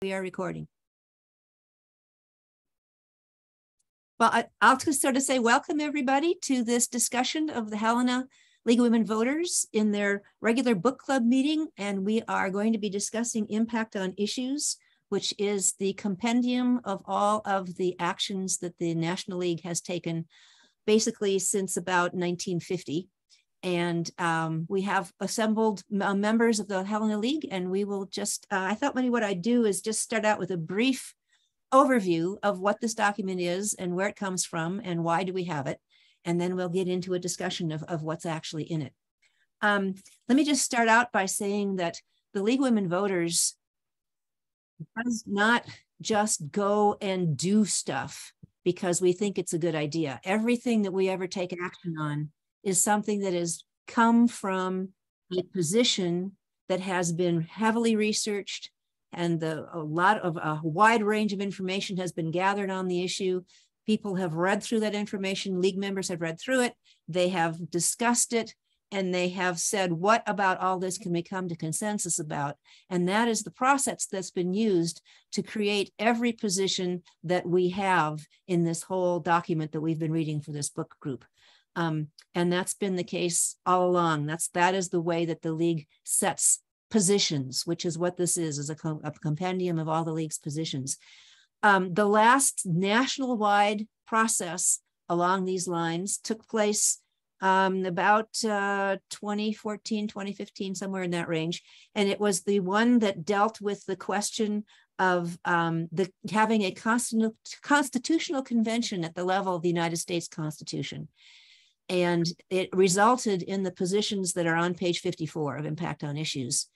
We are recording. Well, I'll just sort of say welcome everybody to this discussion of the Helena League of Women Voters in their regular book club meeting. And we are going to be discussing Impact on Issues, which is the compendium of all of the actions that the National League has taken basically since about 1950. And we have assembled members of the Helena League, and we will just, I thought maybe what I'd do is just start out with a brief overview of what this document is and where it comes from and why do we have it. And then we'll get into a discussion of what's actually in it. Let me just start out by saying that the League of Women Voters does not just go and do stuff because we think it's a good idea. Everything that we ever take action on is something that has come from a position that has been heavily researched, and a wide range of information has been gathered on the issue. People have read through that information. League members have read through it. They have discussed it, and they have said, what about all this can we come to consensus about? And that is the process that's been used to create every position that we have in this whole document that we've been reading for this book group. And that's been the case all along. That is the way that the League sets positions, which is what this is a compendium of all the League's positions. The last national-wide process along these lines took place about 2014, 2015, somewhere in that range. And it was the one that dealt with the question of having a constitutional convention at the level of the United States Constitution. And it resulted in the positions that are on page 54 of Impact on Issues.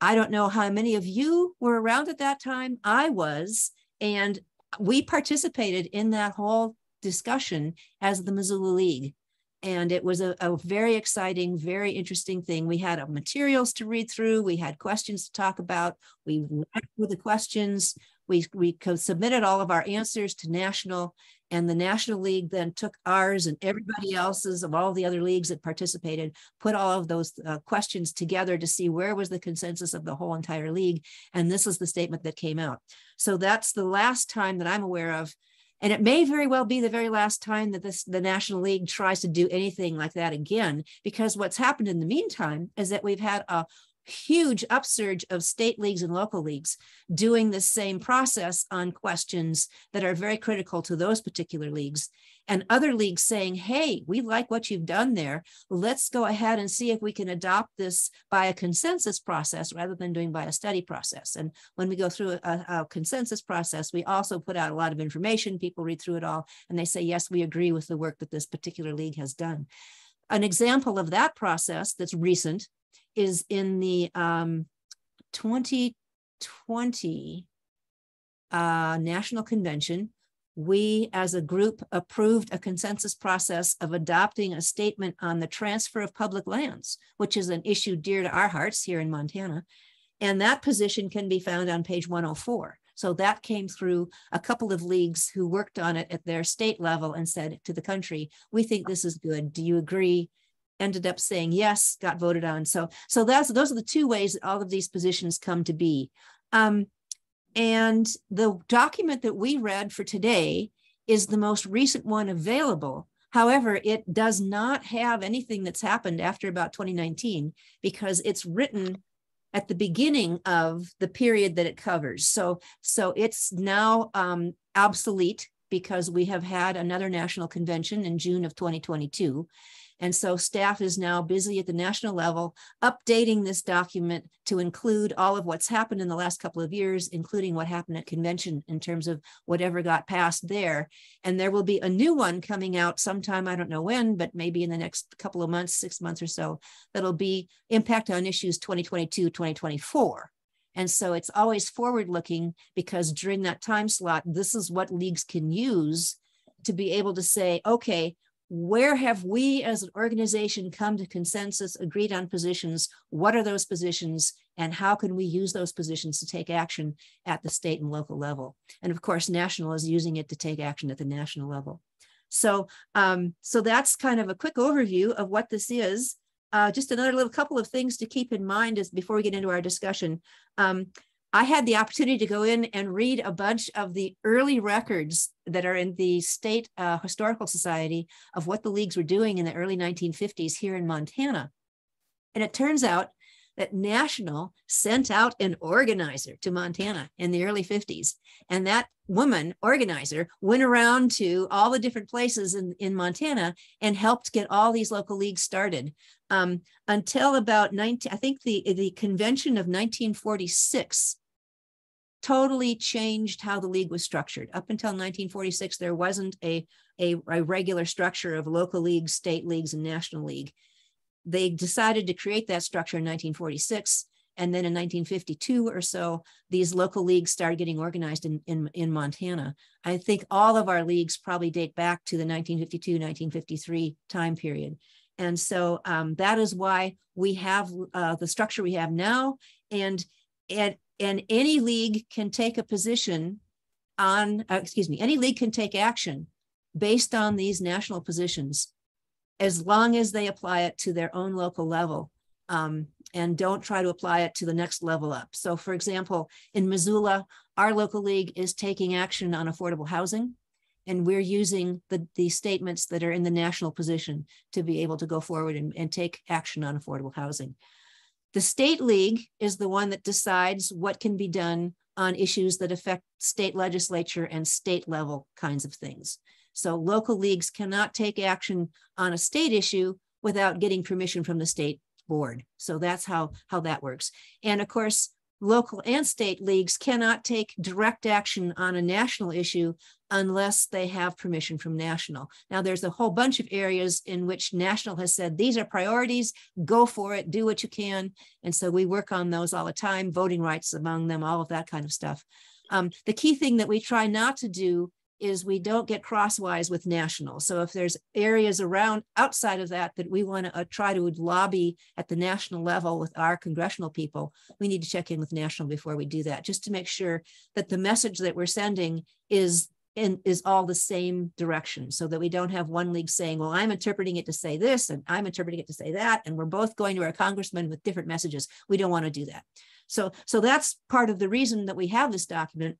I don't know how many of you were around at that time. I was, and we participated in that whole discussion as the Missoula League. And it was a very exciting, very interesting thing. We had materials to read through. We had questions to talk about. We went with the questions. We submitted all of our answers to National, and the National League then took ours and everybody else's of all the other leagues that participated, put all of those questions together to see where was the consensus of the whole entire league. And this is the statement that came out. So that's the last time that I'm aware of. And it may very well be the very last time that the National League tries to do anything like that again, because what's happened in the meantime is that we've had a huge upsurge of state leagues and local leagues doing the same process on questions that are very critical to those particular leagues, and other leagues saying, hey, we like what you've done there. Let's go ahead and see if we can adopt this by a consensus process rather than doing by a study process. And when we go through a consensus process, we also put out a lot of information. People read through it all and they say, yes, we agree with the work that this particular league has done. An example of that process that's recent is in the 2020 National Convention. We as a group approved a consensus process of adopting a statement on the transfer of public lands, which is an issue dear to our hearts here in Montana. And that position can be found on page 104. So that came through a couple of leagues who worked on it at their state level and said to the country, we think this is good. Do you agree? Ended up saying yes, got voted on. So those are the two ways that all of these positions come to be. And the document that we read for today is the most recent one available. However, it does not have anything that's happened after about 2019 because it's written at the beginning of the period that it covers. So it's now obsolete because we have had another national convention in June of 2022. And so staff is now busy at the national level updating this document to include all of what's happened in the last couple of years, including what happened at convention in terms of whatever got passed there. And there will be a new one coming out sometime, I don't know when, but maybe in the next couple of months, 6 months or so, that'll be Impact on Issues 2022, 2024. And so it's always forward looking because during that time slot, this is what leagues can use to be able to say, okay, where have we as an organization come to consensus, agreed on positions? What are those positions? And how can we use those positions to take action at the state and local level? And of course, National is using it to take action at the national level. So that's kind of a quick overview of what this is. Just another little couple of things to keep in mind is before we get into our discussion. I had the opportunity to go in and read a bunch of the early records that are in the State Historical Society of what the leagues were doing in the early 1950s here in Montana. And it turns out that National sent out an organizer to Montana in the early 50s. And that woman organizer went around to all the different places in Montana and helped get all these local leagues started. Until about I think the convention of 1946 totally changed how the league was structured. Up until 1946, there wasn't a regular structure of local leagues, state leagues, and national league. They decided to create that structure in 1946. And then in 1952 or so, these local leagues started getting organized in Montana. I think all of our leagues probably date back to the 1952, 1953 time period. And so that is why we have the structure we have now. And any league can take a position on, any league can take action based on these national positions, as long as they apply it to their own local level and don't try to apply it to the next level up. So for example, in Missoula, our local league is taking action on affordable housing, and we're using the statements that are in the national position to be able to go forward and take action on affordable housing. The state league is the one that decides what can be done on issues that affect state legislature and state level kinds of things. So local leagues cannot take action on a state issue without getting permission from the state board. So that's how that works. And of course, local and state leagues cannot take direct action on a national issue unless they have permission from national. Now, there's a whole bunch of areas in which national has said, these are priorities, go for it, do what you can. And so we work on those all the time, voting rights among them, all of that kind of stuff. The key thing that we try not to do is we don't get crosswise with national. So if there's areas around outside of that we want to try to lobby at the national level with our congressional people, we need to check in with national before we do that, just to make sure that the message that we're sending is all the same direction, so that we don't have one league saying, well, I'm interpreting it to say this and I'm interpreting it to say that, and we're both going to our congressman with different messages. We don't want to do that. So that's part of the reason that we have this document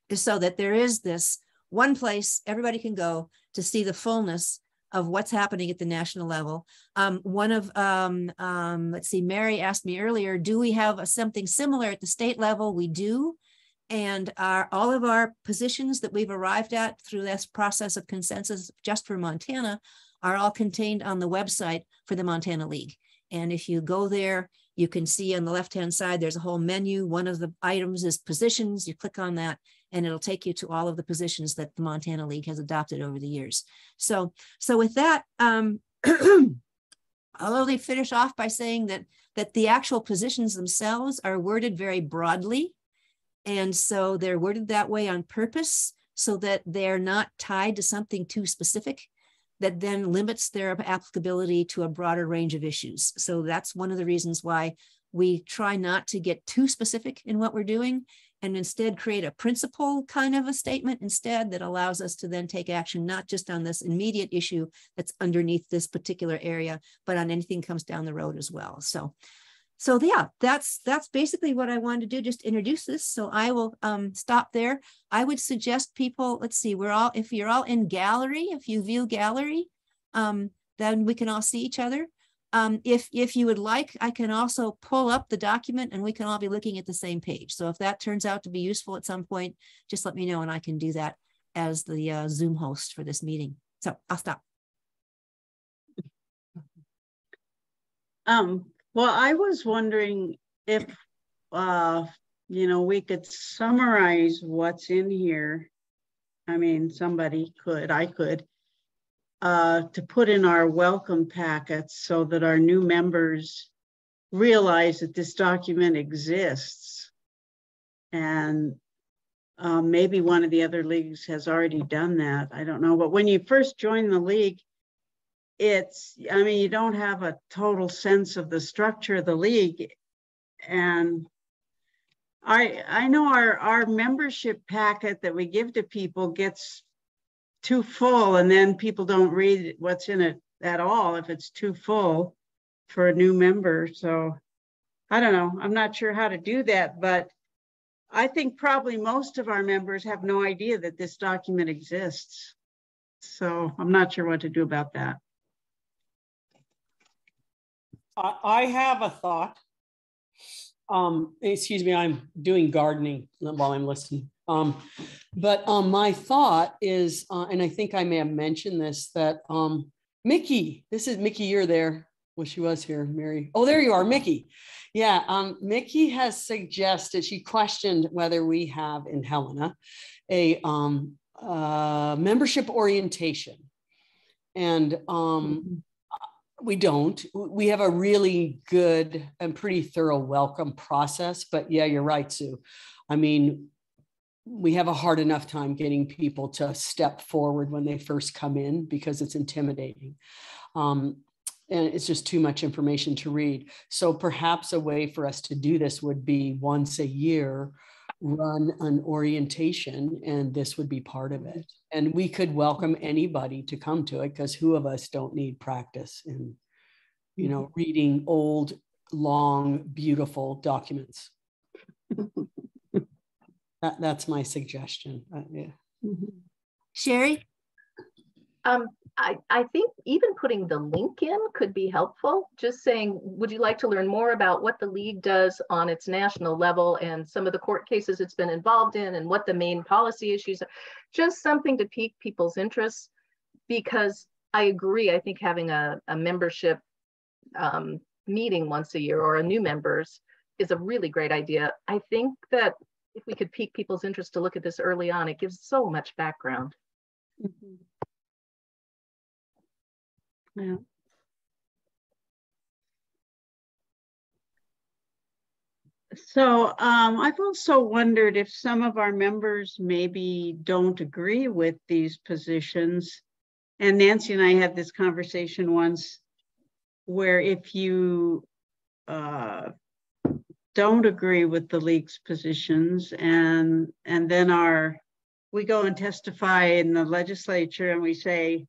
is so that there is this one place everybody can go to see the fullness of what's happening at the national level. Let's see, Mary asked me earlier, do we have something similar at the state level? We do. And all of our positions that we've arrived at through this process of consensus just for Montana are all contained on the website for the Montana League. And if you go there, you can see on the left-hand side, there's a whole menu. One of the items is positions. You click on that, and it'll take you to all of the positions that the Montana League has adopted over the years. So with that, although they finish off by saying that the actual positions themselves are worded very broadly, and so they're worded that way on purpose so that they're not tied to something too specific that then limits their applicability to a broader range of issues. So that's one of the reasons why we try not to get too specific in what we're doing, and instead create a principle kind of a statement instead that allows us to then take action, not just on this immediate issue that's underneath this particular area, but on anything that comes down the road as well. So yeah, that's basically what I wanted to do, just introduce this. So I will stop there. I would suggest people, let's see, if you're all in gallery, if you view gallery, then we can all see each other. If you would like, I can also pull up the document and we can all be looking at the same page. So if that turns out to be useful at some point, just let me know and I can do that as the Zoom host for this meeting. So I'll stop. Well, I was wondering if, we could summarize what's in here. I mean, somebody could, I could, to put in our welcome packets so that our new members realize that this document exists. And maybe one of the other leagues has already done that. I don't know. But when you first join the league, you don't have a total sense of the structure of the league. And I know our membership packet that we give to people gets too full, and then people don't read what's in it at all if it's too full for a new member. So I don't know. I'm not sure how to do that, but I think probably most of our members have no idea that this document exists. So I'm not sure what to do about that. I have a thought. Excuse me, I'm doing gardening while I'm listening. But my thought is, and I think I may have mentioned this, that Mickey, this is Mickey, you're there. Well, she was here, Mary. Oh, there you are, Mickey. Yeah, Mickey has suggested, she questioned whether we have in Helena a membership orientation. And we don't. We have a really good and pretty thorough welcome process. But yeah, you're right, Sue. I mean, we have a hard enough time getting people to step forward when they first come in because it's intimidating. And it's just too much information to read. So perhaps a way for us to do this would be once a year, run an orientation, and this would be part of it. And we could welcome anybody to come to it, because who of us don't need practice in, you know, reading old, long, beautiful documents. That's my suggestion. Yeah. Sherry? I think even putting the link in could be helpful. Just saying, would you like to learn more about what the league does on its national level and some of the court cases it's been involved in and what the main policy issues are? Just something to pique people's interest, because I agree. I think having a membership meeting once a year or a new members is a really great idea. I think that if we could pique people's interest to look at this early on, it gives so much background. Yeah. So I've also wondered if some of our members maybe don't agree with these positions. And Nancy and I had this conversation once where if you don't agree with the league's positions and then we go and testify in the legislature and we say,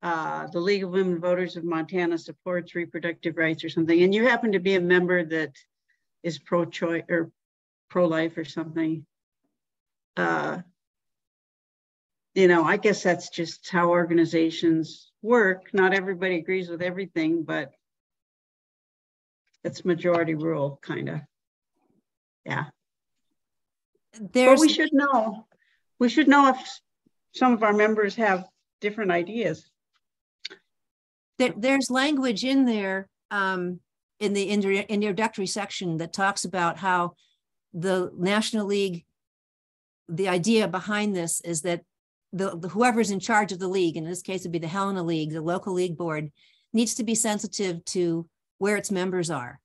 the League of Women Voters of Montana supports reproductive rights or something, and you happen to be a member that is pro-choice or pro-life or something, you know, I guess that's just how organizations work. Not everybody agrees with everything, but it's majority rule, kind of. Yeah. But we should know. We should know if some of our members have different ideas. There's language in there in the introductory section that talks about how the National League, the idea behind this is that whoever's in charge of the league, in this case it'd be the Helena League, the local league board, needs to be sensitive to where its members are.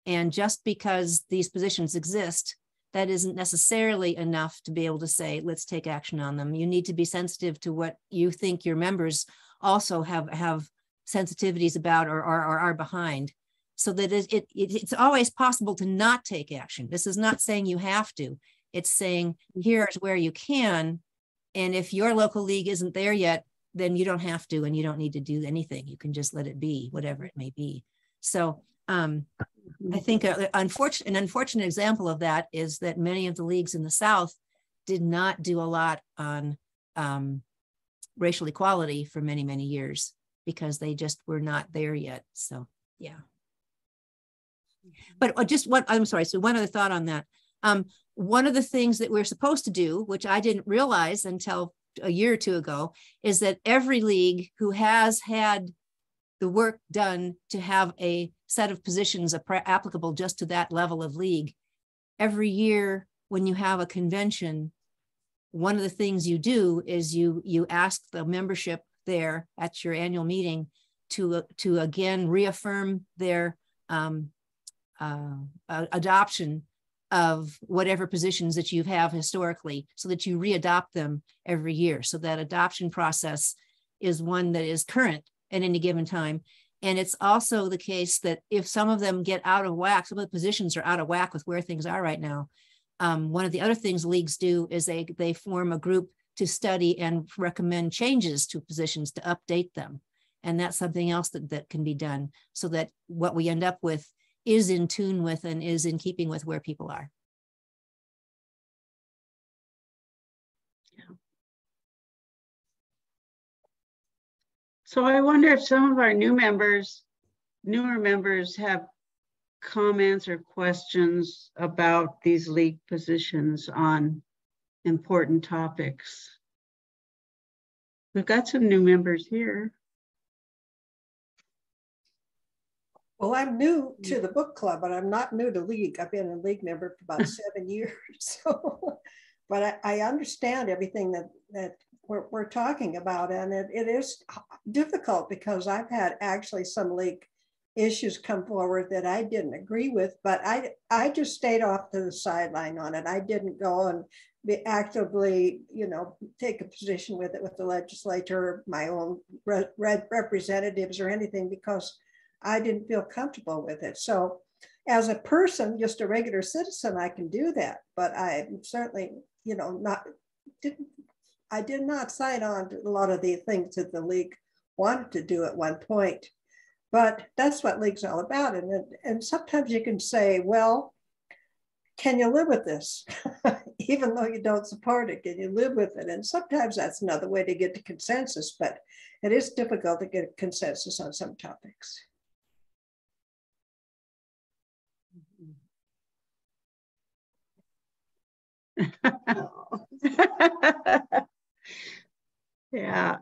And just because these positions exist, that isn't necessarily enough to be able to say, let's take action on them. You need to be sensitive to what you think your members also have sensitivities about or are behind, so that it's always possible to not take action. This is not saying you have to. It's saying here's where you can. And if your local league isn't there yet, then you don't have to, and you don't need to do anything. You can just let it be, whatever it may be. So I think an unfortunate example of that is that many of the leagues in the South did not do a lot on racial equality for many, many years, because they just were not there yet. So, yeah. But I'm sorry, so one other thought on that. One of the things that we're supposed to do, which I didn't realize until a year or two ago, is that every league who has had the work done to have a set of positions applicable just to that level of league, every year when you have a convention, one of the things you do is you ask the membership there at your annual meeting to again reaffirm their adoption of whatever positions that you have historically, so that you readopt them every year. So that adoption process is one that is current at any given time. And it's also the case that if some of them get out of whack, some of the positions are out of whack with where things are right now. One of the other things leagues do is they form a group to study and recommend changes to positions to update them. And that's something else that can be done, so that what we end up with is in tune with and is in keeping with where people are. So I wonder if some of our newer members have comments or questions about these league positions on important topics. We've got some new members here. Well, I'm new to the book club, but I'm not new to league. I've been a league member for about 7 years. So, but I understand everything that we're talking about, and it is difficult because I've had actually some league issues come forward that I didn't agree with, but I just stayed off to the sideline on it. I didn't go and be actively, take a position with it with the legislature, my own representatives or anything, because I didn't feel comfortable with it. So as a person, just a regular citizen, I can do that, but I certainly, I did not sign on to a lot of the things that the league wanted to do at one point. But that's what league's all about. And sometimes you can say, well, can you live with this? Even though you don't support it, can you live with it? And sometimes that's another way to get to consensus, but it is difficult to get a consensus on some topics. Yeah.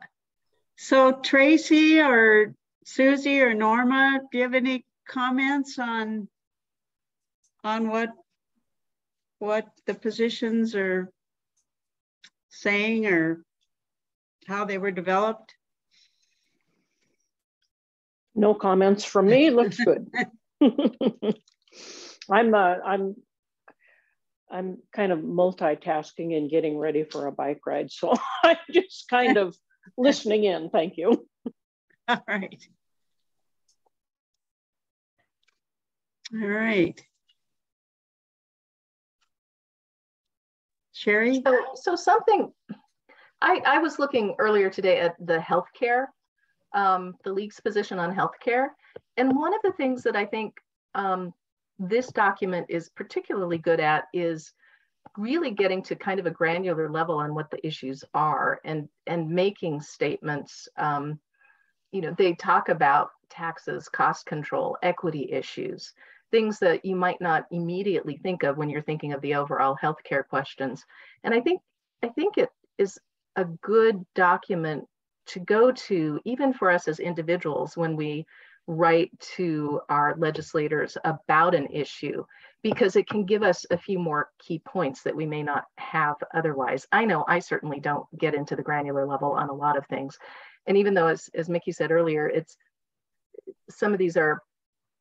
So Tracy or Susie or Norma, do you have any comments on what the positions are saying or how they were developed? No comments from me. Looks good. I'm kind of multitasking and getting ready for a bike ride, so I'm just kind of listening in. Thank you. All right. All right. Sherry? So something, I was looking earlier today at the healthcare, the league's position on healthcare. And one of the things that I think this document is particularly good at is really getting to kind of a granular level on what the issues are and making statements. They talk about taxes, cost control, equity issues, things that you might not immediately think of when you're thinking of the overall healthcare questions. And I think it is a good document to go to, even for us as individuals, when we write to our legislators about an issue, because it can give us a few more key points that we may not have otherwise. I know I certainly don't get into the granular level on a lot of things. And even though, as Mickey said earlier, some of these are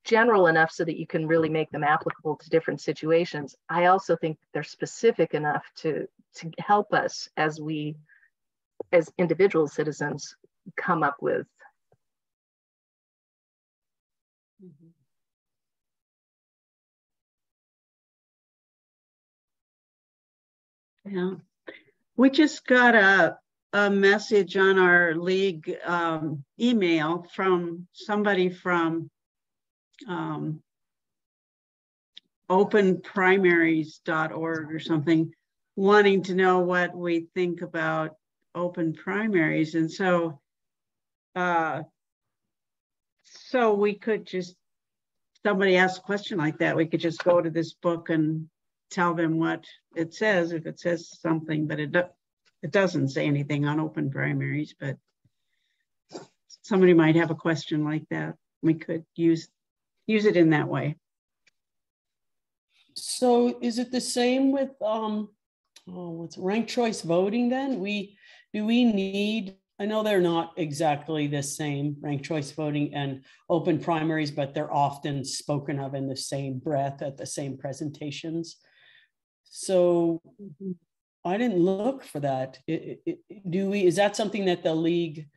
general enough so that you can really make them applicable to different situations, I also think they're specific enough to help us as individual citizens come up with. Yeah, we just got a message on our league email from somebody from openprimaries.org or something, wanting to know what we think about open primaries. And so we could just, somebody asks a question like that, we could just go to this book and tell them what it says, if it says something, but it doesn't say anything on open primaries. But somebody might have a question like that. We could use it in that way. So is it the same with what's ranked choice voting then? Do we need, I know they're not exactly the same, ranked choice voting and open primaries, but they're often spoken of in the same breath at the same presentations. So I didn't look for that. Is that something that the league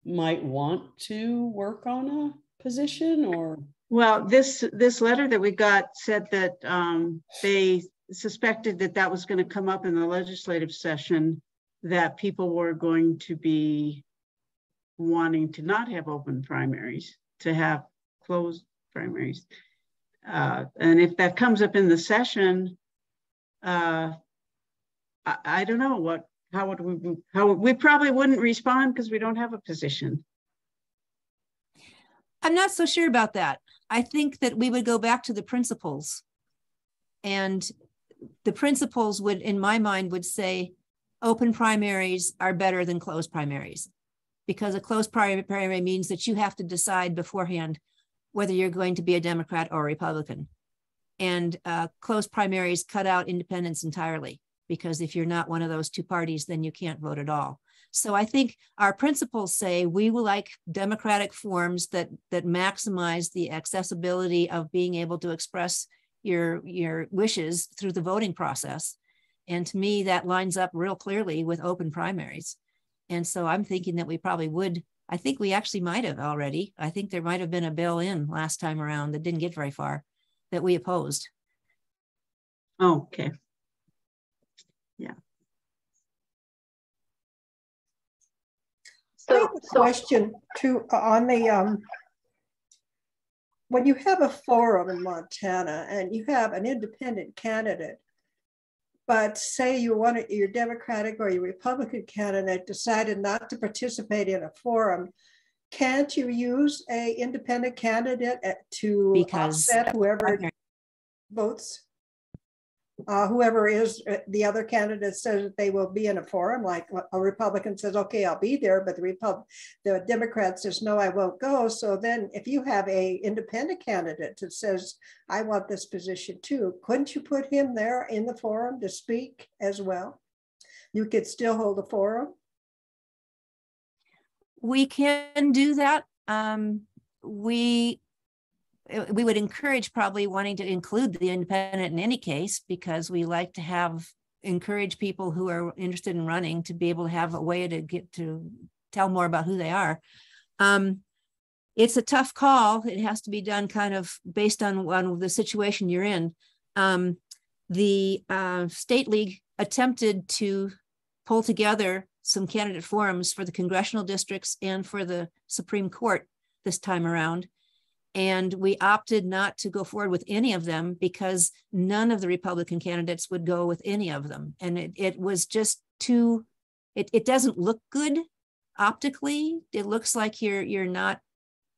might want to work on a position or? Well, this letter that we got said that they suspected that was going to come up in the legislative session, that people were going to be wanting to not have open primaries, to have closed primaries. And if that comes up in the session, I don't know how would we probably wouldn't respond because we don't have a position. I'm not so sure about that. I think that we would go back to the principles, and the principles would, in my mind, would say open primaries are better than closed primaries, because a closed primary means that you have to decide beforehand whether you're going to be a Democrat or a Republican. And closed primaries cut out independents entirely, because if you're not one of those two parties, then you can't vote at all. So I think our principles say we will like democratic forms that maximize the accessibility of being able to express your wishes through the voting process. And to me, that lines up real clearly with open primaries. And so I'm thinking that we probably would. I think we actually might have already. I think there might have been a bill in last time around that didn't get very far that we opposed. Oh, okay. Yeah. I have a question too on the when you have a forum in Montana and you have an independent candidate, but say you want your Democratic or your Republican candidate decided not to participate in a forum, can't you use a independent candidate to offset whoever votes? Whoever is the other candidate says that they will be in a forum, like a Republican says, okay, I'll be there, but the Democrat says, no, I won't go. So then if you have a independent candidate that says, I want this position too, couldn't you put him there in the forum to speak as well? You could still hold a forum. We can do that. We would encourage probably wanting to include the independent in any case, because we like to encourage people who are interested in running to be able to have a way to get to tell more about who they are. It's a tough call. It has to be done kind of based on the situation you're in. The State League attempted to pull together some candidate forums for the congressional districts and for the Supreme Court this time around. And we opted not to go forward with any of them because none of the Republican candidates would go with any of them. And it was just too, it doesn't look good optically. It looks like you're not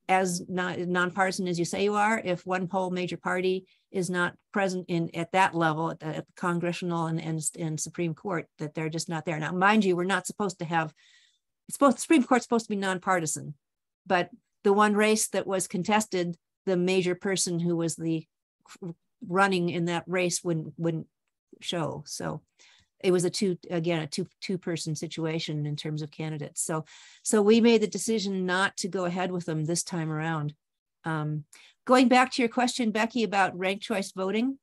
as nonpartisan as you say you are if one whole major party is not present at that level at the congressional and Supreme Court, that they're just not there. Now, mind you, we're not supposed to have, the Supreme Court's supposed to be nonpartisan, but the one race that was contested, the major person who was the running in that race wouldn't show. So it was a two-person situation in terms of candidates. So we made the decision not to go ahead with them this time around. Going back to your question, Becky, about ranked choice voting,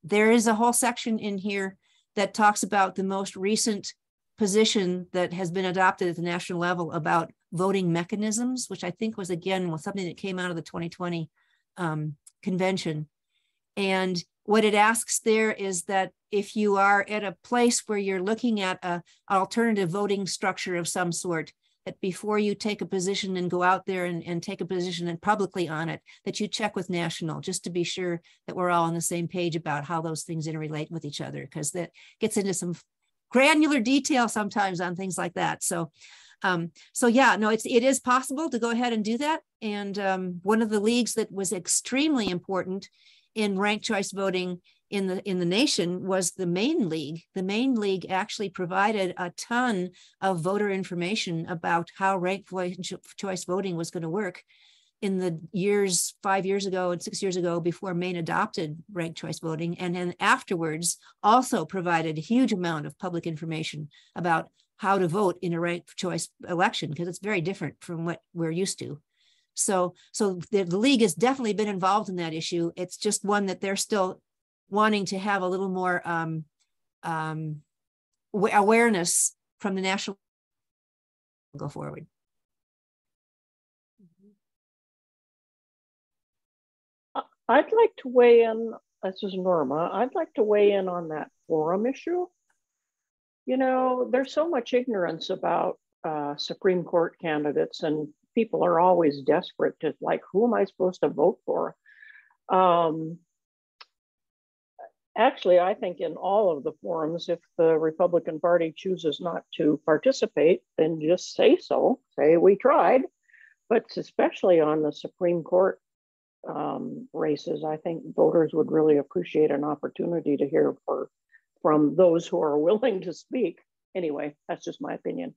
there is a whole section in here that talks about the most recent position that has been adopted at the national level about voting mechanisms, which I think was, again, something that came out of the 2020 convention. And what it asks there is that if you are at a place where you're looking at an alternative voting structure of some sort, that before you take a position and go out there and take a position and publicly on it, that you check with national, just to be sure that we're all on the same page about how those things interrelate with each other, because that gets into some granular detail sometimes on things like that. So yeah, no, it is possible to go ahead and do that. And one of the leagues that was extremely important in ranked choice voting in the nation was the Maine League. The Maine League actually provided a ton of voter information about how ranked choice voting was going to work in the 5 years ago and 6 years ago before Maine adopted ranked choice voting. And then afterwards also provided a huge amount of public information about how to vote in a ranked choice election, because it's very different from what we're used to. So the league has definitely been involved in that issue. It's just one that they're still wanting to have a little more awareness from the national go forward. I'd like to weigh in, this is Norma, I'd like to weigh in on that forum issue. You know, there's so much ignorance about Supreme Court candidates, and people are always desperate to, like, who am I supposed to vote for? Actually, I think in all of the forums, if the Republican Party chooses not to participate, then just say so. Say we tried. But especially on the Supreme Court races, I think voters would really appreciate an opportunity to hear from those who are willing to speak. Anyway, that's just my opinion.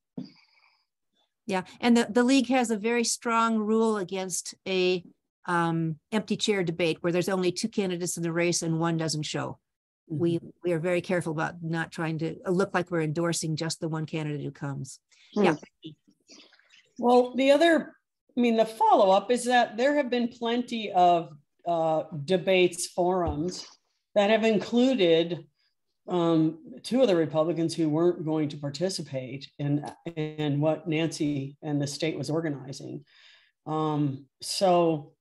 Yeah, and the league has a very strong rule against a empty chair debate where there's only 2 candidates in the race and one doesn't show. We are very careful about not trying to look like we're endorsing just the one candidate who comes. Yeah. Well, the follow-up is that there have been plenty of debates, forums that have included 2 of the Republicans who weren't going to participate in what Nancy and the state was organizing. So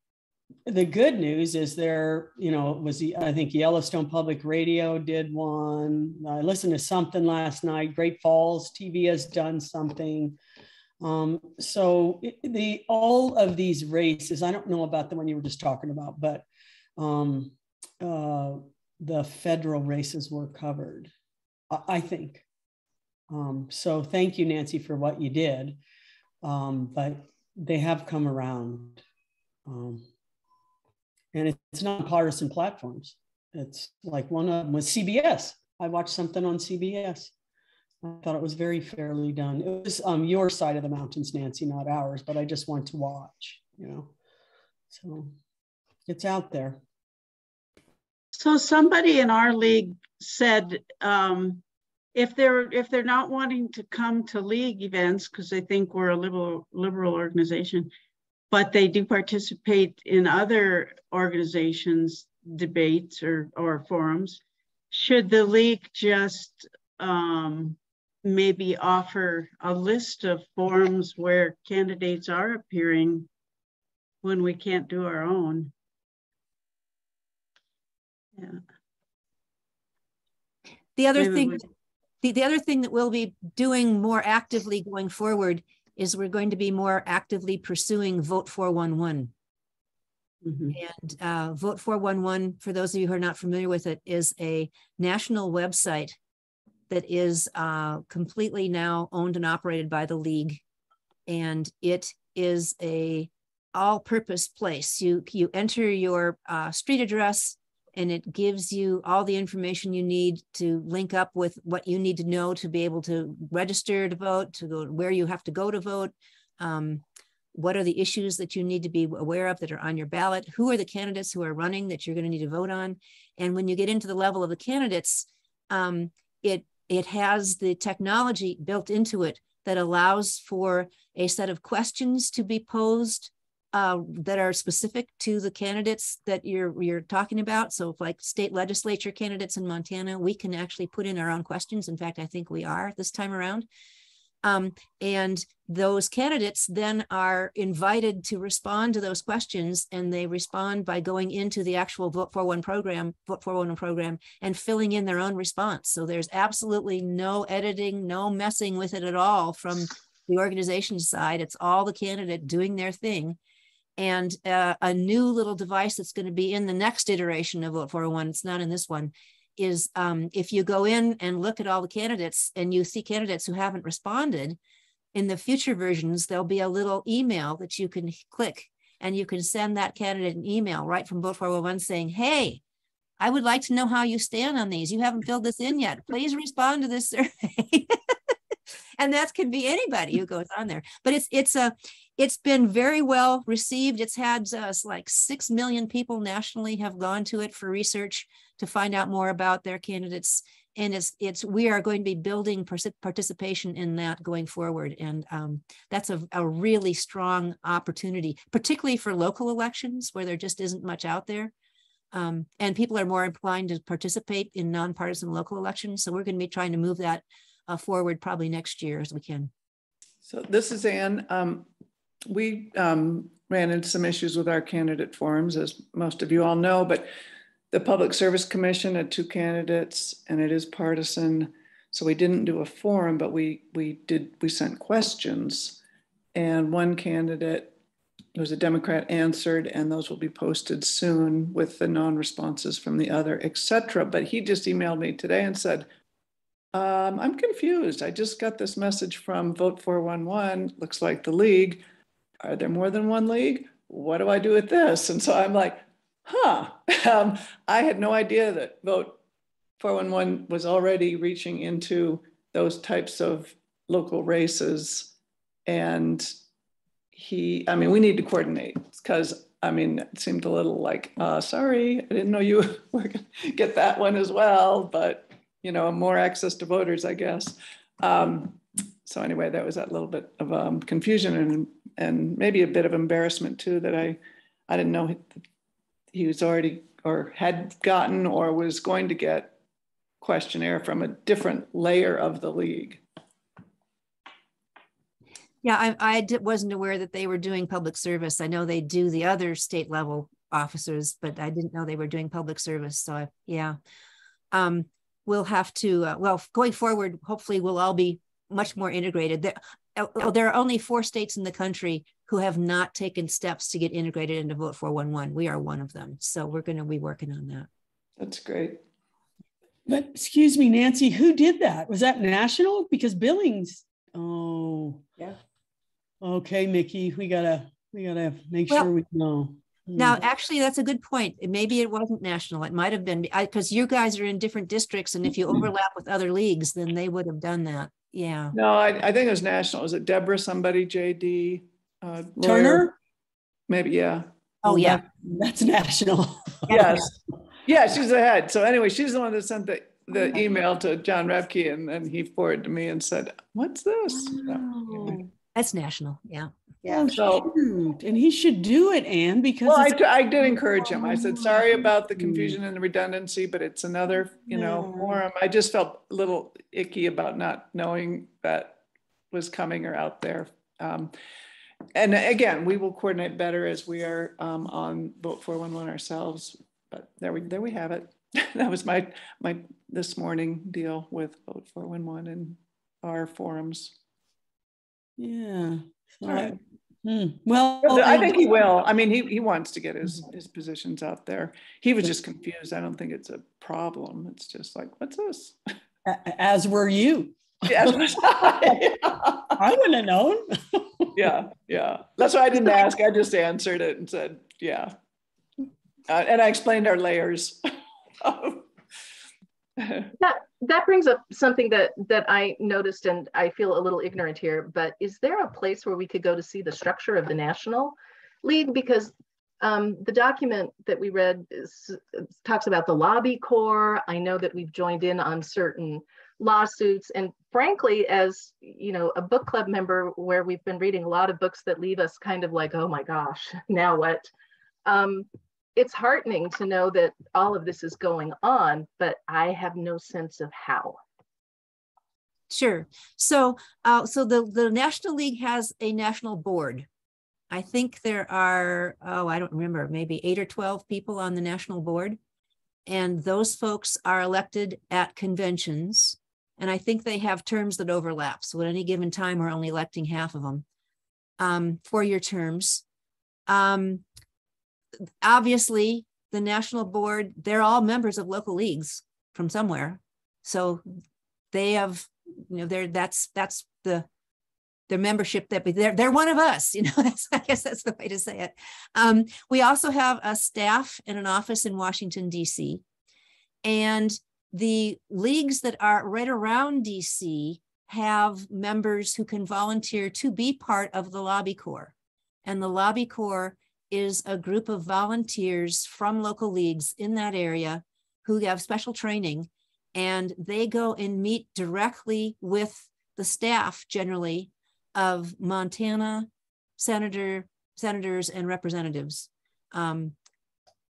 the good news is there, I think Yellowstone Public Radio did one. I listened to something last night. Great Falls TV has done something. So all of these races, I don't know about the one you were just talking about, but the federal races were covered, I think. So thank you, Nancy, for what you did. But they have come around. And it's non-partisan platforms. It's like one of them was CBS. I watched something on CBS. I thought it was very fairly done. It was your side of the mountains, Nancy, not ours, but I just want to watch, So it's out there. So somebody in our league said if they're not wanting to come to league events, because they think we're a liberal organization, but they do participate in other organizations' debates or forums, should the league just maybe offer a list of forums where candidates are appearing when we can't do our own? Yeah. The other thing that we'll be doing more actively going forward is we're going to be more actively pursuing Vote 411. And Vote 411, for those of you who are not familiar with it, is a national website that is completely now owned and operated by the league. And it is a all-purpose place. You enter your street address, and it gives you all the information you need to link up with what you need to know to be able to register to vote, to go where you have to go to vote. What are the issues that you need to be aware of that are on your ballot? Who are the candidates who are running that you're going to need to vote on? And when you get into the level of the candidates, it has the technology built into it that allows for a set of questions to be posed that are specific to the candidates that you're talking about. So if like state legislature candidates in Montana, we can actually put in our own questions. In fact, I think we are this time around. And those candidates then are invited to respond to those questions, and they respond by going into the actual Vote 411 program and filling in their own response. So there's absolutely no editing, no messing with it at all from the organization side. It's all the candidate doing their thing. And a new little device that's going to be in the next iteration of Vote 401, it's not in this one, is if you go in and look at all the candidates and you see candidates who haven't responded, in the future versions, there'll be a little email that you can click, and you can send that candidate an email right from Vote 401 saying, hey, I would like to know how you stand on these. You haven't filled this in yet. Please respond to this survey. And that could be anybody who goes on there. But it's been very well received. It's had like 6 million people nationally have gone to it for research to find out more about their candidates. And we are going to be building participation in that going forward. And that's a really strong opportunity, particularly for local elections where there just isn't much out there. And people are more inclined to participate in nonpartisan local elections. So we're going to be trying to move that forward probably next year as we can. So this is Ann. We ran into some issues with our candidate forums, as most of you all know, but the Public Service Commission had 2 candidates and it is partisan. So we didn't do a forum, but we sent questions, and one candidate there was a Democrat answered, and those will be posted soon with the non-responses from the other, etc. But he just emailed me today and said, I'm confused. I just got this message from Vote 411. Looks like the league. Are there more than one league? What do I do with this? And so I'm like, I had no idea that Vote 411 was already reaching into those types of local races. And we need to coordinate, because it seemed a little like, sorry, I didn't know you were going to get that one as well, but more access to voters, I guess. So anyway, that was that little bit of confusion and maybe a bit of embarrassment too, that I didn't know he was already or had gotten or was going to get questionnaire from a different layer of the league. Yeah, I wasn't aware that they were doing public service. I know they do the other state level officers, but I didn't know they were doing public service. So yeah, we'll have to, going forward, hopefully we'll all be much more integrated. There are only 4 states in the country who have not taken steps to get integrated into Vote 411. We are one of them. So we're going to be working on that. That's great. But excuse me, Nancy, who did that? Was that national? Because Billings, oh. Yeah. Okay, Mickey, we gotta make sure we know. Now, actually, that's a good point. Maybe it wasn't national. It might have been, because you guys are in different districts, and if you overlap with other leagues, then they would have done that. Yeah. No, I think it was national. Was it Deborah, somebody, JD? Turner? Maybe, yeah. Oh, yeah. That's national. Yes. Yeah, she's the head. So anyway, she's the one that sent the email to John Repke, and then he forwarded to me and said, what's this? Oh. That's national. Yeah. Yeah. So, and he should do it, Anne, because I did encourage him. I said, sorry about the confusion and the redundancy, but it's another, forum. I just felt a little icky about not knowing that was coming or out there. And again, we will coordinate better as we are on Vote 411 ourselves. But there we have it. That was my this morning deal with Vote 411 and our forums. Yeah. All right. Well, I think he will. He wants to get his positions out there. He was just confused. I don't think it's a problem. It's just like, what's this? As were you. Yes. I wouldn't have known. Yeah. That's why I didn't ask. I just answered it and said, yeah. And I explained our layers. That brings up something that I noticed, and I feel a little ignorant here, but is there a place where we could go to see the structure of the National League? Because the document that we read talks about the lobby corps. I know that we've joined in on certain lawsuits, and frankly, as a book club member where we've been reading a lot of books that leave us kind of like, oh my gosh, now what? It's heartening to know that all of this is going on, but I have no sense of how. Sure. So the National League has a national board. I think there are, I don't remember, maybe 8 or 12 people on the national board. And those folks are elected at conventions. And I think they have terms that overlap. So at any given time, we're only electing half of them, 4-year terms. Obviously, the national board, they're all members of local leagues from somewhere. So they have, that's their membership, that they're one of us, I guess that's the way to say it. We also have a staff and an office in Washington, DC. And the leagues that are right around DC have members who can volunteer to be part of the lobby corps. And the lobby corps is a group of volunteers from local leagues in that area who have special training, and they go and meet directly with the staff generally of Montana senators and representatives,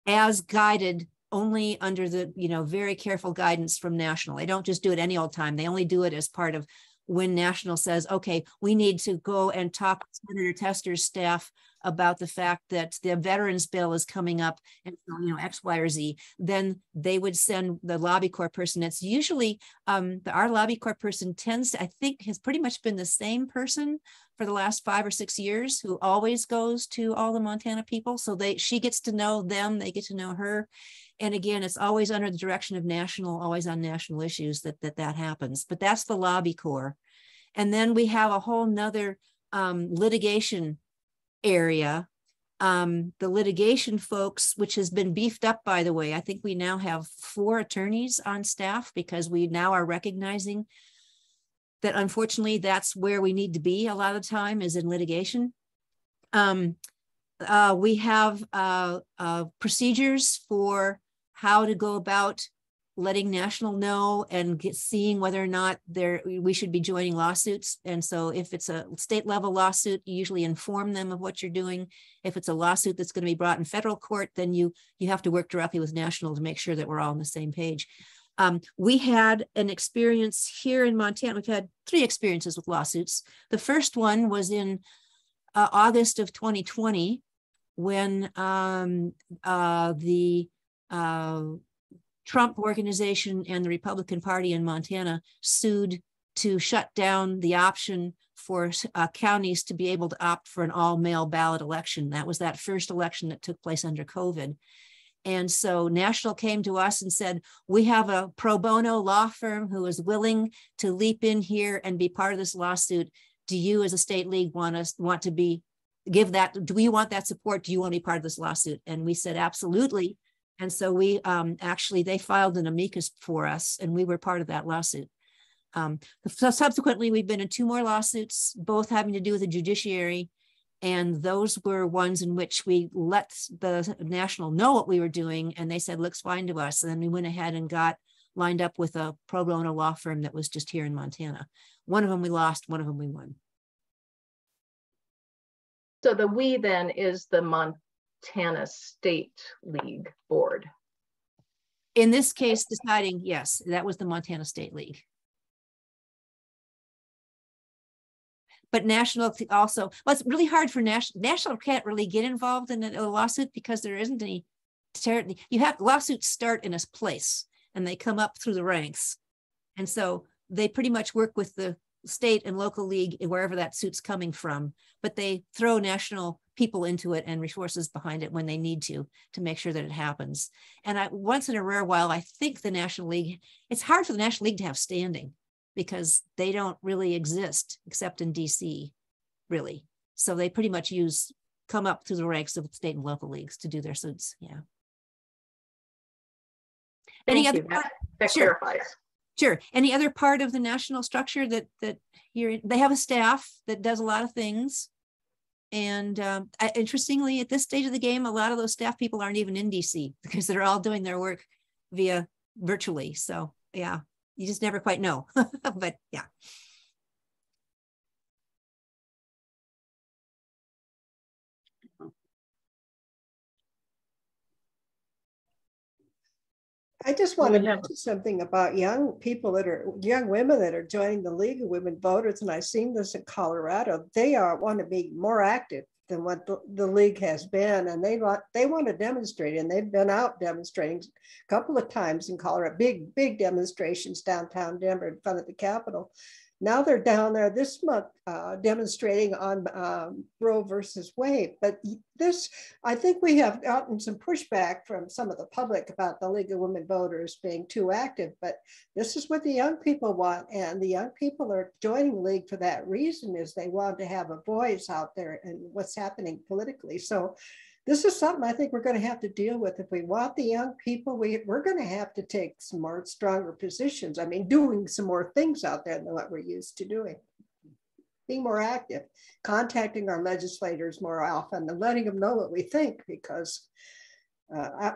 as guided only under the very careful guidance from national. They don't just do it any old time. They only do it as part of when national says, okay, we need to go and talk to Senator Tester's staff about the fact that the veterans bill is coming up and, you know, X, Y, or Z, then they would send the lobby corps person. It's usually our lobby corps person tends to, I think, has pretty much been the same person for the last 5 or 6 years, who always goes to all the Montana people. So she gets to know them, they get to know her. And again, it's always under the direction of always on national issues that happens. But that's the lobby corps. And then we have a whole nother litigation area. The litigation folks, which has been beefed up, by the way. I think we now have 4 attorneys on staff, because we now are recognizing that unfortunately that's where we need to be a lot of the time, is in litigation. We have procedures for how to go about letting national know and seeing whether or not we should be joining lawsuits. And so if it's a state level lawsuit, you usually inform them of what you're doing. If it's a lawsuit that's going to be brought in federal court, then you have to work directly with national to make sure that we're all on the same page. We had an experience here in Montana. We've had 3 experiences with lawsuits. The first one was in August of 2020, when the Trump organization and the Republican Party in Montana sued to shut down the option for counties to be able to opt for an all-mail ballot election. That was that first election that took place under COVID. And so National came to us and said, we have a pro bono law firm who is willing to leap in here and be part of this lawsuit. Do you as a state league want to give that? Do we want that support? Do you want to be part of this lawsuit? And we said, absolutely. And so we actually, they filed an amicus for us, and we were part of that lawsuit. So subsequently, we've been in 2 more lawsuits, both having to do with the judiciary. And those were ones in which we let the national know what we were doing, and they said, looks fine to us. And then we went ahead and got lined up with a pro bono law firm that was just here in Montana. One of them we lost, one of them we won. So the we then is the Montana State League Board. In this case, deciding, yes, that was the Montana State League. But national also, well, it's really hard for national. National can't really get involved in a lawsuit because there isn't any. You have lawsuits start in a place and they come up through the ranks. And so they pretty much work with the state and local league wherever that suit's coming from, but they throw national people into it and resources behind it when they need to make sure that it happens. And once in a rare while, I think the National League, it's hard for the National League to have standing because they don't really exist except in DC, really. So they pretty much come up through the ranks of state and local leagues to do their suits. Yeah. Any other part? That clarifies. Sure. Any other part of the national structure that they have a staff that does a lot of things. And interestingly, at this stage of the game, a lot of those staff people aren't even in DC because they're all doing their work via virtually. So yeah, you just never quite know, but yeah. I just want to mention something about young women that are joining the League of Women Voters, and I've seen this in Colorado. They want to be more active than what the league has been, and they want to demonstrate, and they've been out demonstrating a couple of times in Colorado, big demonstrations downtown Denver in front of the Capitol. Now they're down there this month demonstrating on Roe versus Wade. But I think we have gotten some pushback from some of the public about the League of Women Voters being too active. But this is what the young people want. And the young people are joining the League for that reason, is they want to have a voice out there in what's happening politically. So this is something I think we're going to have to deal with. If we want the young people, we're going to have to take some more stronger positions. I mean, doing some more things out there than what we're used to doing. Being more active, contacting our legislators more often and letting them know what we think, because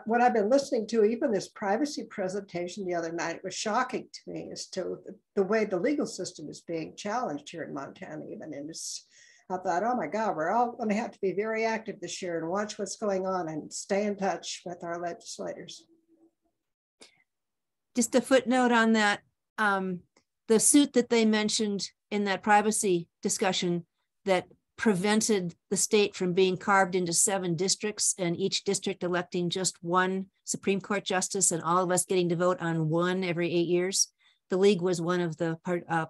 what I've been listening to, even this privacy presentation the other night, was shocking to me as to the way the legal system is being challenged here in Montana, even in this. I thought, oh my God, we're all going to have to be very active this year and watch what's going on and stay in touch with our legislators. Just a footnote on that, the suit that they mentioned in that privacy discussion that prevented the state from being carved into 7 districts and each district electing just one Supreme Court justice and all of us getting to vote on one every 8 years. The League was one of the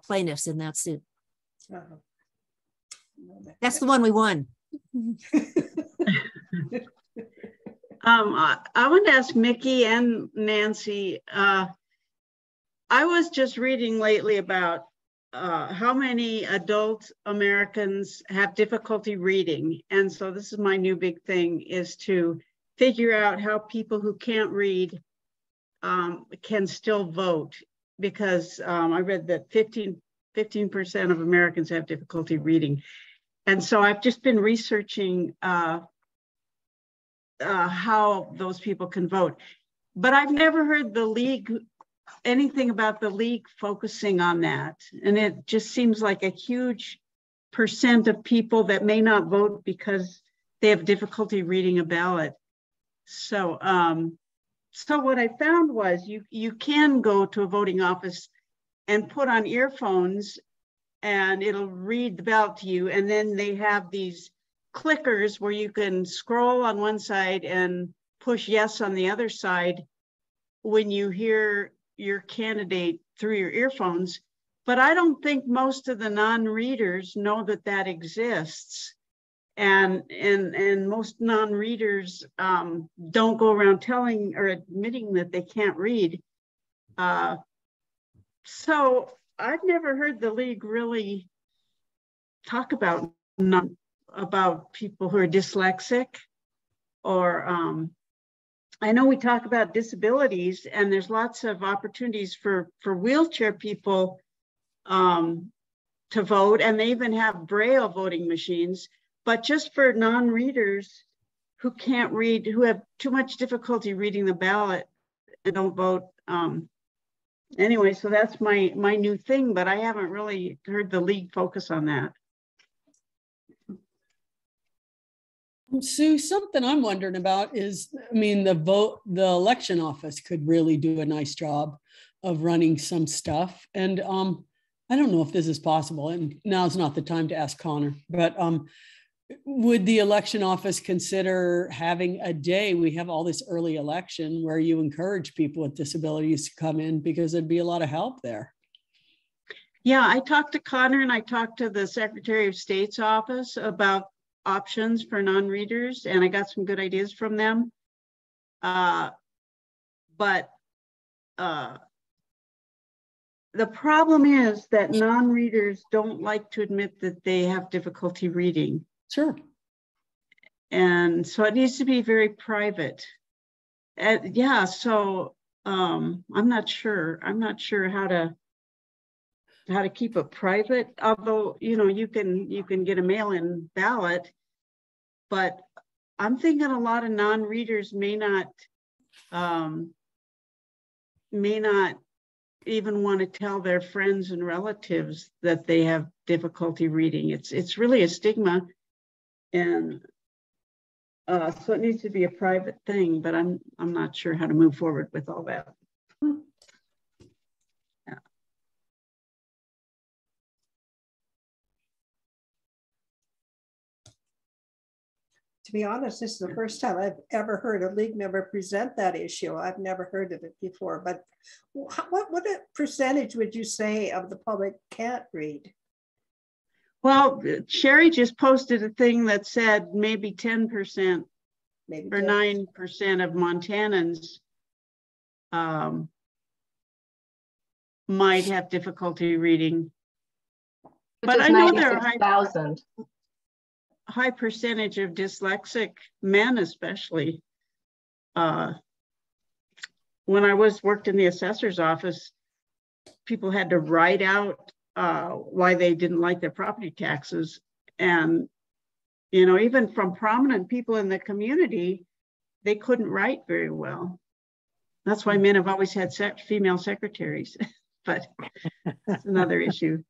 plaintiffs in that suit. That's the one we won. I want to ask Mickey and Nancy. I was just reading lately about how many adult Americans have difficulty reading. And so this is my new big thing, is to figure out how people who can't read can still vote. Because I read that 15% of Americans have difficulty reading. And so I've just been researching how those people can vote. But I've never heard the League, anything about the League focusing on that. And it just seems like a huge percent of people that may not vote because they have difficulty reading a ballot. So, so what I found was you can go to a voting office and put on earphones and it'll read the ballot to you. And then they have these clickers where you can scroll on one side and push yes on the other side when you hear your candidate through your earphones. But I don't think most of the non-readers know that that exists. And most non-readers don't go around telling or admitting that they can't read. So I've never heard the League really talk about people who are dyslexic, or I know we talk about disabilities, and there's lots of opportunities for wheelchair people to vote, and they even have Braille voting machines. But just for non-readers who can't read, who have too much difficulty reading the ballot and don't vote. Anyway, so that's my new thing, but I haven't really heard the League focus on that. Sue, something I'm wondering about is, I mean, the election office could really do a nice job of running some stuff. And I don't know if this is possible, and now's not the time to ask Connor, but would the election office consider having a day, we have all this early election where you encourage people with disabilities to come in, because there'd be a lot of help there. Yeah, I talked to Connor and I talked to the Secretary of State's office about options for non-readers, and I got some good ideas from them. But the problem is that non-readers don't like to admit that they have difficulty reading. Sure. And so it needs to be very private. Yeah, so I'm not sure how to keep it private, although you can get a mail-in ballot, but I'm thinking a lot of non-readers may not even want to tell their friends and relatives that they have difficulty reading. It's really a stigma, and so it needs to be a private thing, but I'm not sure how to move forward with all that. Yeah. To be honest, this is the first time I've ever heard a League member present that issue. I've never heard of it before, but what percentage would you say of the public can't read? Well, Sherry just posted a thing that said maybe 10%, maybe 9% of Montanans might have difficulty reading. But I know there are high percentage of dyslexic men, especially. When I worked in the assessor's office, people had to write out why they didn't like their property taxes. And, even from prominent people in the community, they couldn't write very well. That's why men have always had female secretaries, but that's another issue.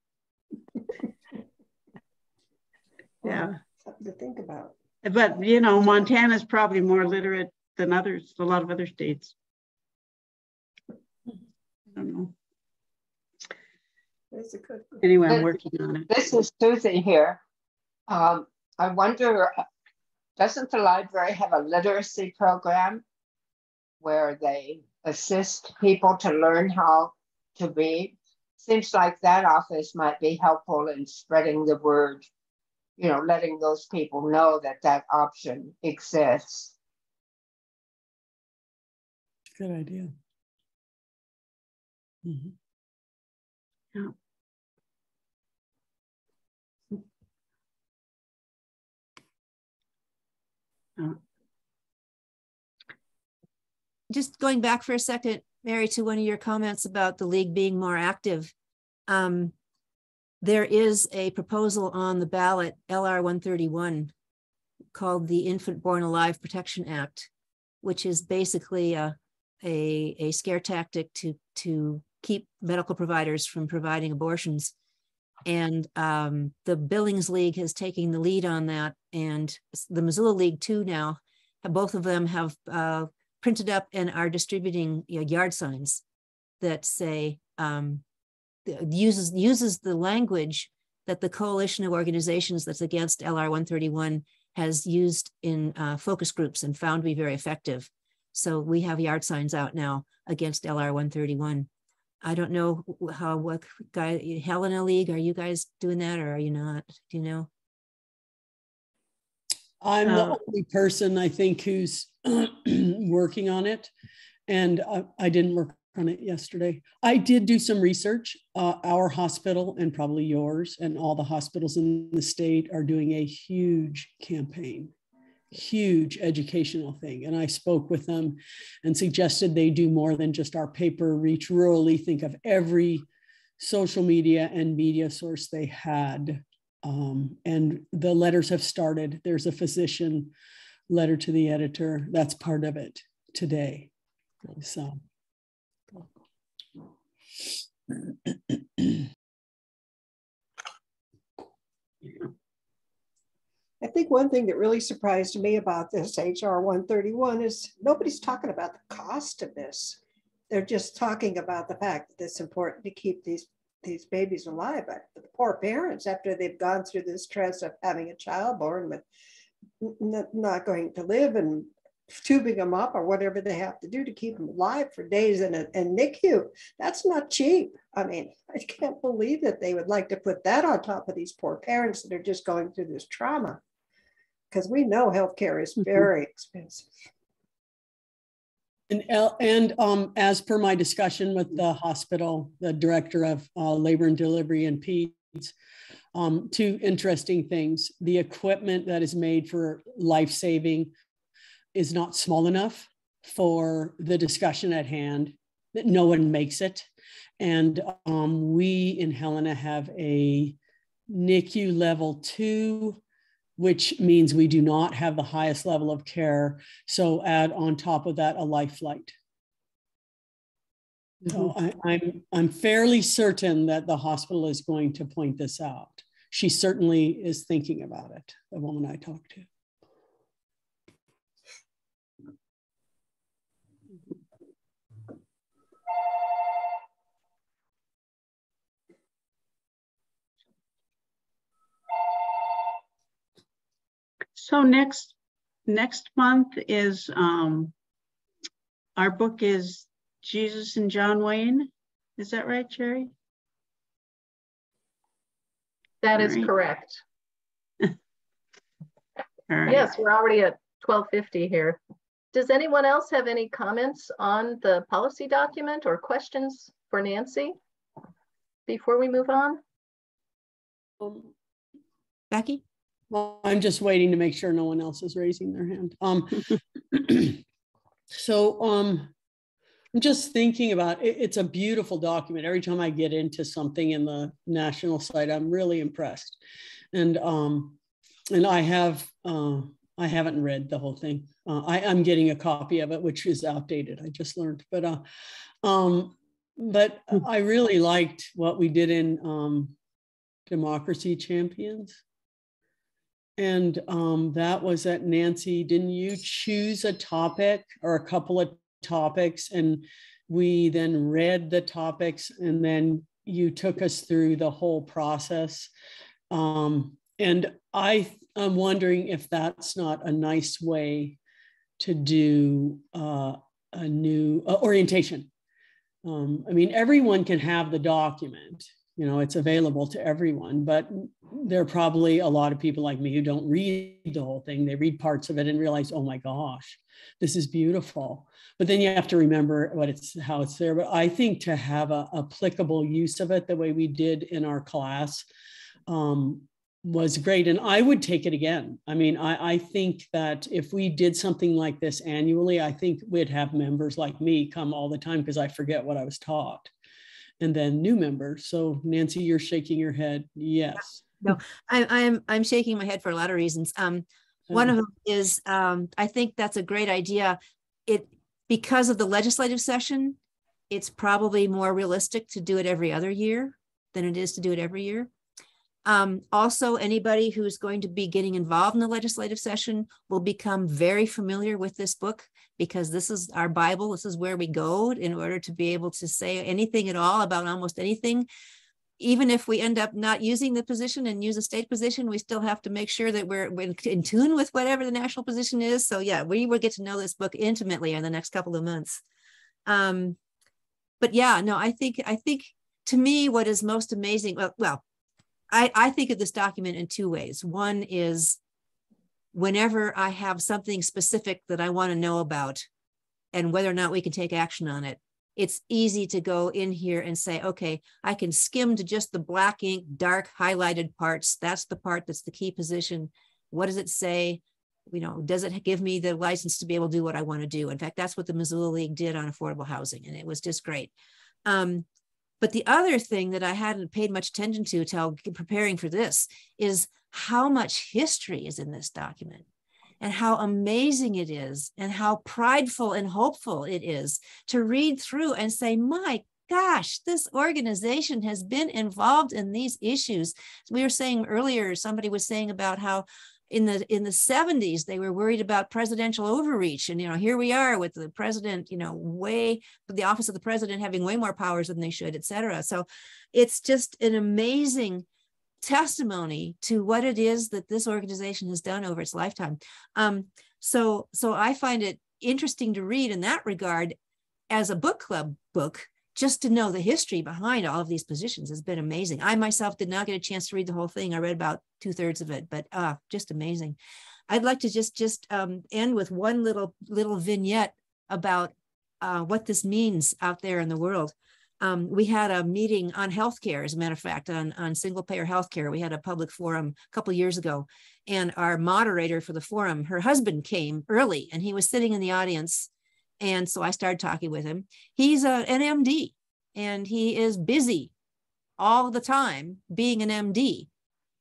Yeah. Something to think about. But, Montana's probably more literate than a lot of other states. I don't know. Anyway, I'm working on it. This is Susie here. I wonder, doesn't the library have a literacy program where they assist people to learn how to read? Seems like that office might be helpful in spreading the word, you know, letting those people know that that option exists. Good idea. Mm-hmm. Yeah. Just going back for a second, Mary, to one of your comments about the league being more active. There is a proposal on the ballot, LR 131, called the Infant Born Alive Protection Act, which is basically a scare tactic to keep medical providers from providing abortions. And the Billings League has taken the lead on that, and the Missoula League too now. Both of them have printed up and are distributing yard signs that say uses the language that the coalition of organizations that's against LR 131 has used in focus groups and found to be very effective. So we have yard signs out now against LR 131. I don't know what guy, Helena League, are you guys doing that or are you not? Do you know? I'm the only person I think who's working on it, and I didn't work on it yesterday. I did do some research. Our hospital and probably yours and all the hospitals in the state are doing a huge campaign, huge educational thing. And I spoke with them and suggested they do more than just our paper reach rurally, think of every social media and media source they had. And the letters have started. There's a physician letter to the editor. That's part of it today. So. I think one thing that really surprised me about this HR 131 is nobody's talking about the cost of this. They're just talking about the fact that it's important to keep these babies alive. But the poor parents, after they've gone through this stress of having a child born with not going to live and tubing them up or whatever they have to do to keep them alive for days in NICU, that's not cheap. I mean, I can't believe that they would like to put that on top of these poor parents that are just going through this trauma, because we know healthcare is very expensive. And as per my discussion with the hospital, the director of labor and delivery and peds, two interesting things. The equipment that is made for life-saving is not small enough for the discussion at hand, that no one makes it. And we in Helena have a NICU level 2, which means we do not have the highest level of care. So add on top of that a life flight. So I'm fairly certain that the hospital is going to point this out. She certainly is thinking about it, the woman I talked to. So next month is our book is Jesus and John Wayne. Is that right, Jerry? That is correct. All right. Yes, we're already at 12:50 here. Does anyone else have any comments on the policy document or questions for Nancy before we move on? Becky? Well, I'm just waiting to make sure no one else is raising their hand. I'm just thinking about it. It's a beautiful document. Every time I get into something in the national site, I'm really impressed. And I haven't read the whole thing. I'm getting a copy of it, which is outdated. I just learned, but I really liked what we did in Democracy Champions. And that was that, Nancy, didn't you choose a topic or a couple of topics, and we then read the topics, and then you took us through the whole process. And I'm wondering if that's not a nice way to do a new orientation. I mean, everyone can have the document, you know, it's available to everyone, but there are probably a lot of people like me who don't read the whole thing. They read parts of it and realize, oh my gosh, this is beautiful. But then you have to remember how it's there. But I think to have a applicable use of it the way we did in our class was great. And I would take it again. I mean, I think that if we did something like this annually, I think we'd have members like me come all the time because I forget what I was taught. And then new members. So Nancy, you're shaking your head. Yes. No, I'm shaking my head for a lot of reasons. One of them is I think that's a great idea. Because of the legislative session, it's probably more realistic to do it every other year than it is to do it every year. Also, anybody who's going to be getting involved in the legislative session will become very familiar with this book because this is our Bible. This is where we go in order to be able to say anything at all about almost anything. Even if we end up not using the position and use a state position, we still have to make sure that we're in tune with whatever the national position is. So yeah, we will get to know this book intimately in the next couple of months. But yeah, no, I think to me, what is most amazing, I think of this document in two ways. One is whenever I have something specific that I want to know about and whether or not we can take action on it, it's easy to go in here and say, okay, I can skim to just the black ink, dark highlighted parts. That's the part that's the key position. What does it say? You know, does it give me the license to be able to do what I want to do? In fact, that's what the Missoula League did on affordable housing, and it was just great. But the other thing that I hadn't paid much attention to until preparing for this is how much history is in this document and how amazing it is and how prideful and hopeful it is to read through and say, my gosh, this organization has been involved in these issues. We were saying earlier, somebody was saying about how in the 70s, they were worried about presidential overreach. And, you know, here we are with the president, you know, the office of the president having way more powers than they should, et cetera. So it's just an amazing testimony to what it is that this organization has done over its lifetime. So I find it interesting to read in that regard as a book club book. Just to know the history behind all of these positions has been amazing. I myself did not get a chance to read the whole thing. I read about 2/3 of it, but just amazing. I'd like to just end with one little vignette about what this means out there in the world. We had a meeting on healthcare, as a matter of fact, on single payer healthcare. We had a public forum a couple of years ago, and our moderator for the forum, her husband came early, and he was sitting in the audience. And so I started talking with him. He's an MD, and he is busy all the time being an MD.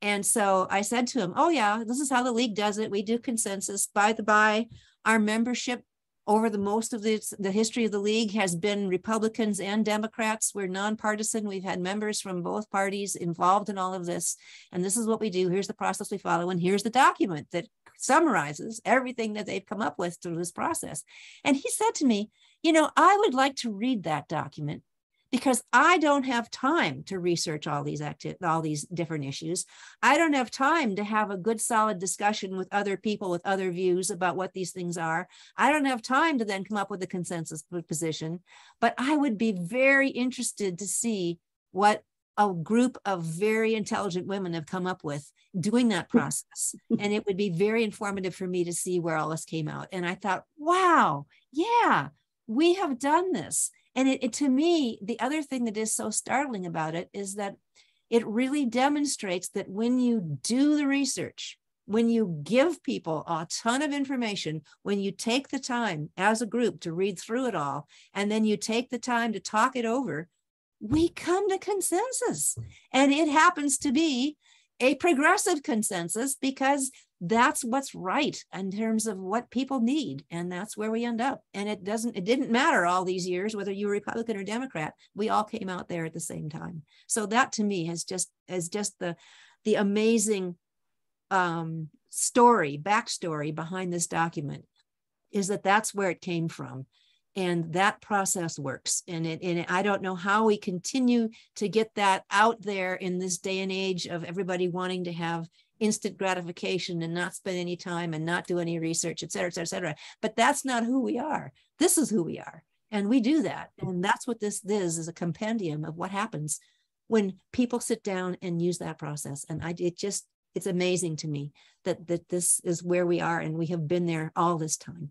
And so I said to him, oh yeah, this is how the league does it. We do consensus. By the by, our membership over the most of the history of the league has been Republicans and Democrats. We're nonpartisan. We've had members from both parties involved in all of this. And this is what we do. Here's the process we follow. And here's the document that summarizes everything that they've come up with through this process. And he said to me, you know, I would like to read that document because I don't have time to research all these different issues. I don't have time to have a good solid discussion with other people with other views about what these things are. I don't have time to then come up with a consensus position, but I would be very interested to see what a group of very intelligent women have come up with doing that process. And it would be very informative for me to see where all this came out. And I thought, wow, yeah, we have done this. And it to me, the other thing that is so startling about it is that it really demonstrates that when you do the research, when you give people a ton of information, when you take the time as a group to read through it all, and then you take the time to talk it over, we come to consensus. And it happens to be a progressive consensus because that's what's right in terms of what people need. And that's where we end up. And it didn't matter all these years, whether you were Republican or Democrat, we all came out there at the same time. So that to me is just the amazing backstory behind this document, is that that's where it came from. And that process works. And I don't know how we continue to get that out there in this day and age of everybody wanting to have instant gratification and not spend any time and not do any research, et cetera, et cetera, et cetera. But that's not who we are. This is who we are. And we do that. And that's what this is a compendium of what happens when people sit down and use that process. And it's amazing to me that this is where we are, and we have been there all this time.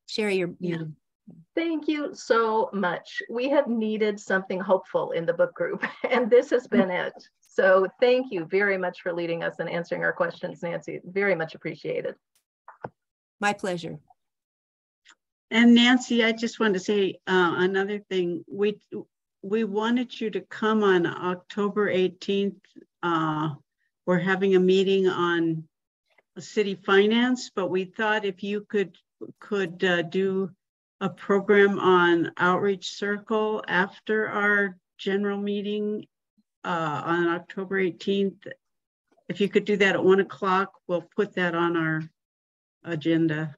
Sherry, you're muted. Thank you so much. We have needed something hopeful in the book group, and this has been it. So thank you very much for leading us and answering our questions, Nancy. Very much appreciated. My pleasure. And Nancy, I just wanted to say another thing. We wanted you to come on October 18th. We're having a meeting on city finance, but we thought if you could do a program on Outreach Circle after our general meeting on October 18th. If you could do that at 1 o'clock, we'll put that on our agenda.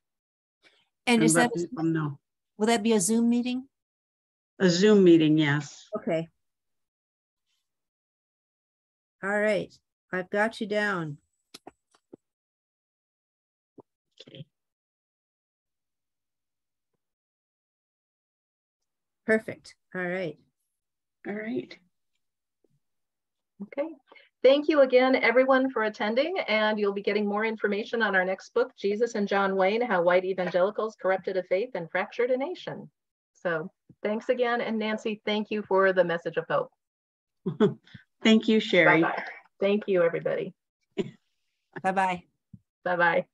And is that, no. Will that be a Zoom meeting? A Zoom meeting, yes. Okay. All right, I've got you down. Okay. Perfect. All right. All right. Okay. Thank you again, everyone, for attending. And you'll be getting more information on our next book, Jesus and John Wayne, How White Evangelicals Corrupted a Faith and Fractured a Nation. So thanks again. And Nancy, thank you for the message of hope. Thank you, Sherry. Bye-bye. Thank you, everybody. Bye-bye. Bye-bye.